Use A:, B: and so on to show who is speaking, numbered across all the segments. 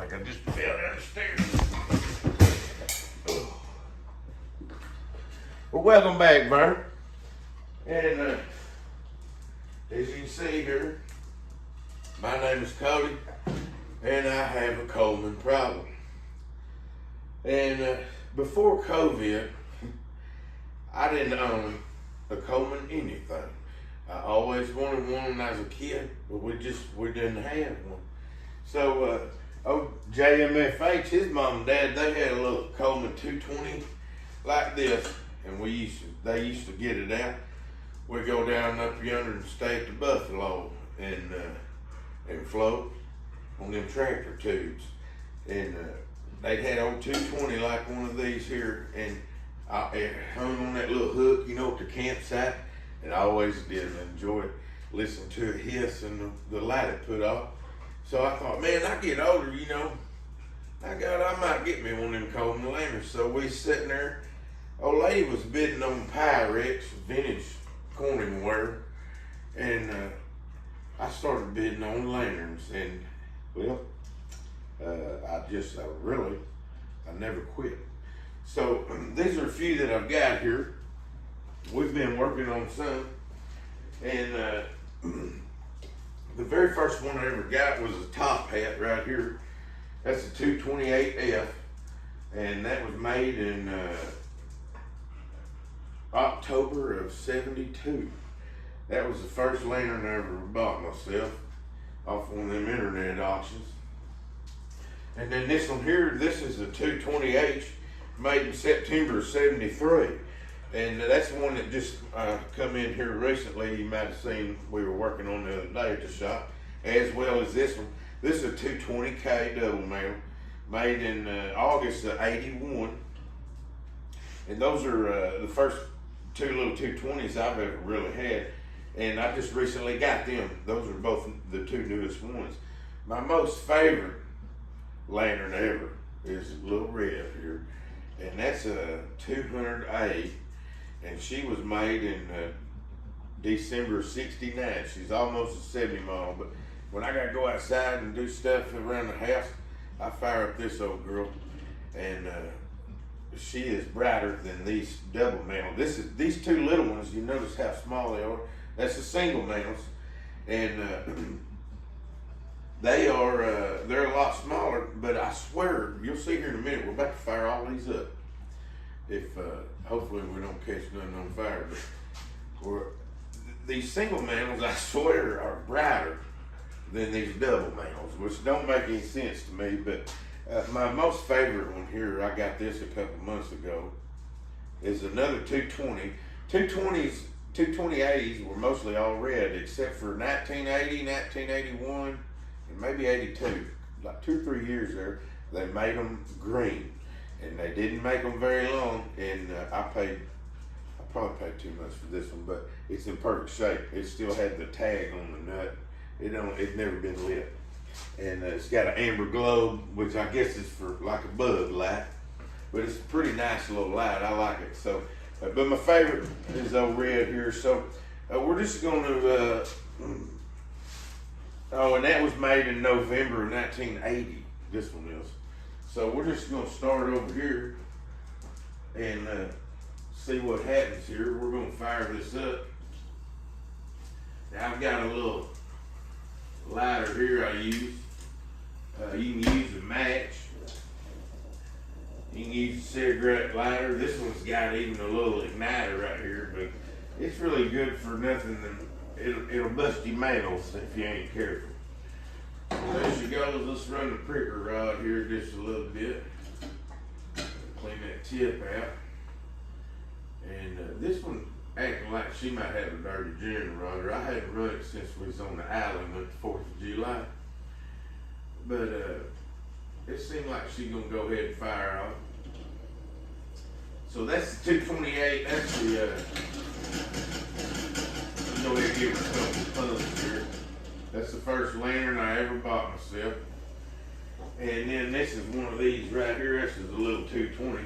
A: think I just fell down the stairs. Well, welcome back, Vern. And as you can see here, my name is Cody, and I have a Coleman problem. And before COVID, I didn't own a Coleman anything. I always wanted one when I was a kid, but we didn't have one. So JMFH, his mom and dad, they had a little Coleman 220 like this, and they used to get it out. We go down up yonder and stay at the Buffalo and float on them tractor tubes. And they had old 220 like one of these here, and it hung on that little hook, you know, at the campsite. And I always did enjoy listening to it hiss and the light it put off. So I thought, man, I get older, you know, I might get me one of them Coleman Lanterns. So we sitting there, old lady was bidding on Pyrex, vintage corning ware, and I started bidding on lanterns, and well, I never quit. So these are a few that I've got here. We've been working on some, and the very first one I ever got was a top hat right here. That's a 228F, and that was made in October of '72. That was the first lantern I ever bought myself off one of them internet auctions. And then this one here, this is a 220H made in September of '73. And that's the one that just come in here recently. You might have seen we were working on the other day at the shop, as well as this one. This is a 220K double male, made in August of '81. And those are the first two little 220s I've ever really had. And I just recently got them. Those are both the two newest ones. My most favorite lantern ever is Little Red here. And that's a 200A. And she was made in December of '69. She's almost a 70 model, but when I gotta go outside and do stuff around the house, I fire up this old girl, and she is brighter than these double males. These two little ones. You notice how small they are. That's the single males, and they're a lot smaller. But I swear, you'll see here in a minute, we're about to fire all these up. If hopefully we don't catch nothing on fire, but these single males, I swear, are brighter than these double males, which don't make any sense to me. But my most favorite one here, I got this a couple months ago, is another 220. 220As were mostly all red, except for 1980, 1981, and maybe '82. Like 2 or 3 years there, they made them green. And they didn't make them very long, and I probably paid too much for this one, but it's in perfect shape. It still had the tag on the nut. It's never been lit. And it's got an amber globe, which I guess is for like a bug light, but it's a pretty nice little light. I like it. So, but my favorite is old red here. So we're just going to, and that was made in November of 1980. This one is. So we're just going to start over here and see what happens here. We're going to fire this up. Now I've got a little lighter here I use. You can use a match. You can use a cigarette lighter. This one's got even a little igniter right here, but it's really good for nothing. It'll bust your mouth if you ain't careful. There she goes. Let's run the pricker rod here just a little bit. Clean that tip out. And this one acting like she might have a dirty general on her. I haven't run it since we was on the island on the 4th of July. But it seemed like she's going to go ahead and fire off. So that's the 228. That's the, let's go ahead and give her a couple pumps here. That's the first lantern I ever bought myself. And then this is one of these right here. This is a little 220.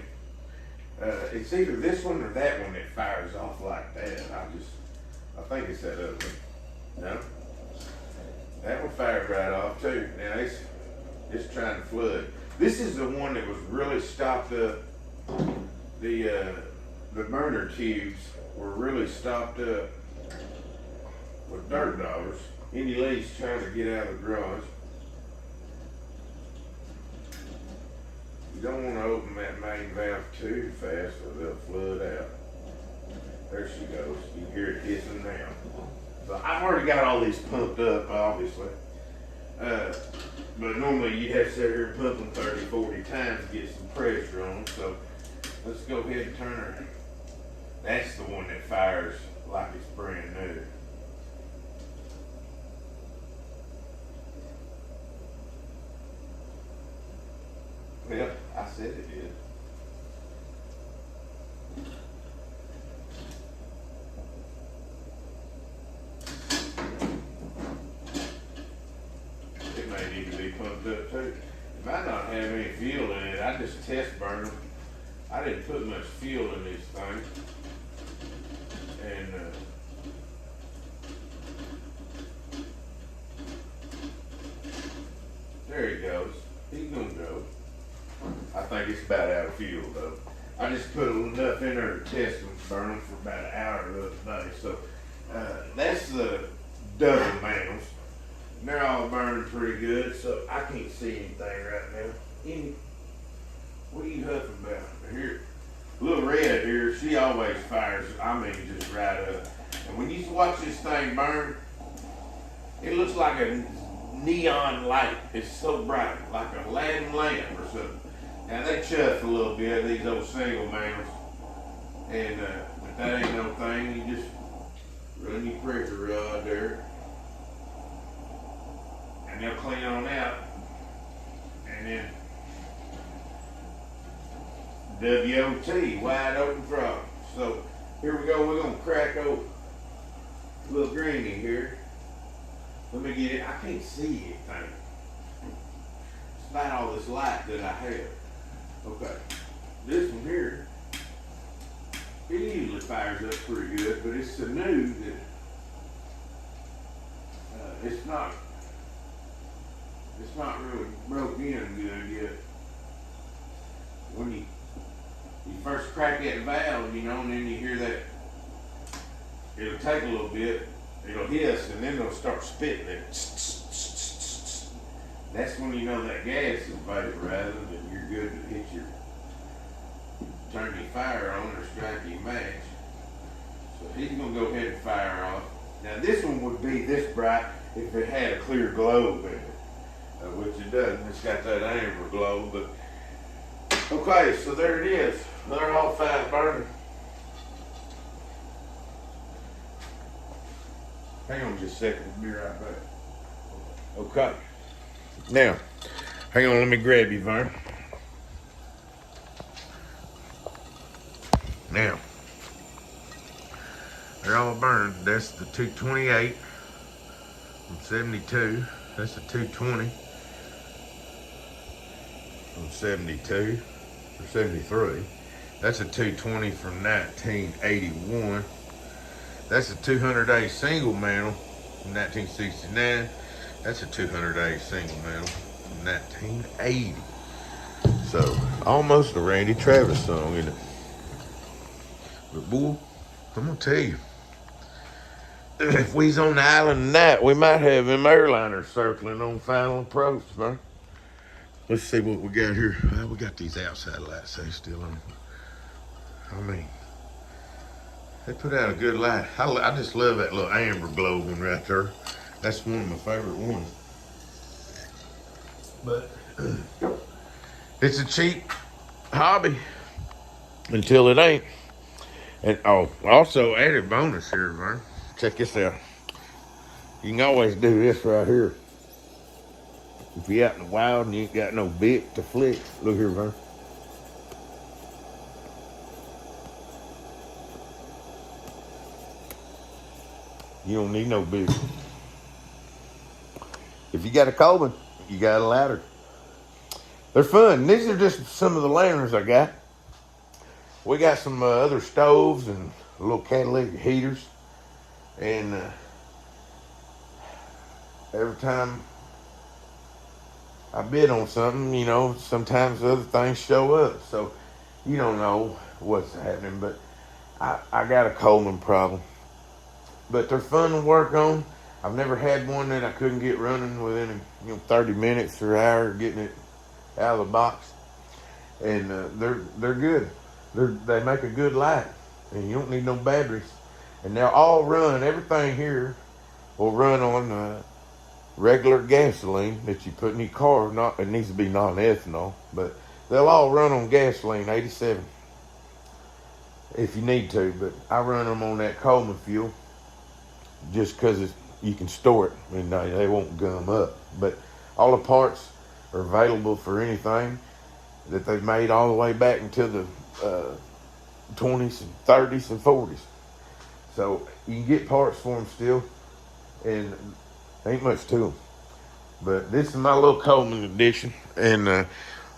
A: It's either this one or that one that fires off like that. I think it's that other one. No? That one fired right off too. Now just trying to flood. This is the one that was really stopped up. The burner tubes were really stopped up with dirt dollars. Any ladies trying to get out of the garage. You don't want to open that main valve too fast or they'll flood out. There she goes. You can hear it hissing now. So I've already got all these pumped up, obviously. But normally you'd have to sit here and pump them 30, 40 times to get some pressure on them. So let's go ahead and turn her. That's the one that fires like it's brand new. Well, I said it did. It may need to be pumped up too. It might not have any fuel in it. I just test burned them. I didn't put much fuel in this thing. And there he goes. He's gonna go. I think it's about out of fuel though. I just put enough in there to test them, burn them for about an hour the other day. So that's the double mantles. They're all burning pretty good, so I can't see anything right now. What are you huffing about? Here, little red here, she always fires, I mean just right up. And when you watch this thing burn, it looks like a neon light. It's so bright, like a Aladdin lamp or something. Now they chuff a little bit, these old single mantles. And but that ain't no thing, you just run your pressure rod there. And they'll clean on out. And then WOT, wide open throttle. So here we go, we're gonna crack open little greenie here. Let me get it, I can't see anything. Despite all this light that I have. Okay, this one here, it usually fires up pretty good, but it's so new that it's not really broke in good yet. When you first crack that valve, you know, and then you hear that, it'll take a little bit, it'll hiss, and then it'll start spitting it. That's when you know that gas is vaporizing and you're good to hit turn your fire on or strike your match. So he's gonna go ahead and fire off. Now this one would be this bright if it had a clear globe in it, which it doesn't. It's got that amber glow, but okay, so there it is. They're all fast burning. Hang on just a second, we'll be right back. Okay. Now, hang on, let me grab you, Vern. Now, they're all burned. That's the 228 from 72. That's the 220 from 72 or 73. That's a 220 from 1981. That's a 200A single mantle from 1969. That's a 200A single mantle from 1980. So, almost a Randy Travis song, isn't it? But boy, I'm gonna tell you, if we's on the island tonight, we might have them airliners circling on final approach, man. Let's see what we got here. Well, we got these outside lights, they still on. I mean, they put out a good light. I just love that little amber glow one right there. That's one of my favorite ones. But it's a cheap hobby until it ain't. And also added bonus here, Vern. Check this out. You can always do this right here. If you're out in the wild and you ain't got no bit to flick, look here, Vern. You don't need no bit. If you got a Coleman, you got a ladder. They're fun. These are just some of the lanterns I got. We got some other stoves and little catalytic heaters. And every time I bid on something, you know, sometimes other things show up. So you don't know what's happening. But I got a Coleman problem. But they're fun to work on. I've never had one that I couldn't get running within 30 minutes or an hour getting it out of the box. And they're good. They make a good light, and you don't need no batteries. And they'll all run. Everything here will run on regular gasoline that you put in your car. Not it needs to be non-ethanol, but they'll all run on gasoline 87 if you need to. But I run them on that Coleman fuel just because you can store it and they won't gum up. But all the parts are available for anything that they've made all the way back into the 20s and 30s and 40s. So you can get parts for them still, and ain't much to them. But this is my little Coleman edition, and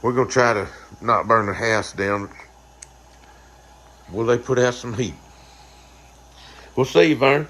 A: we're going to try to not burn the house down. Will they put out some heat? We'll see you, Vern.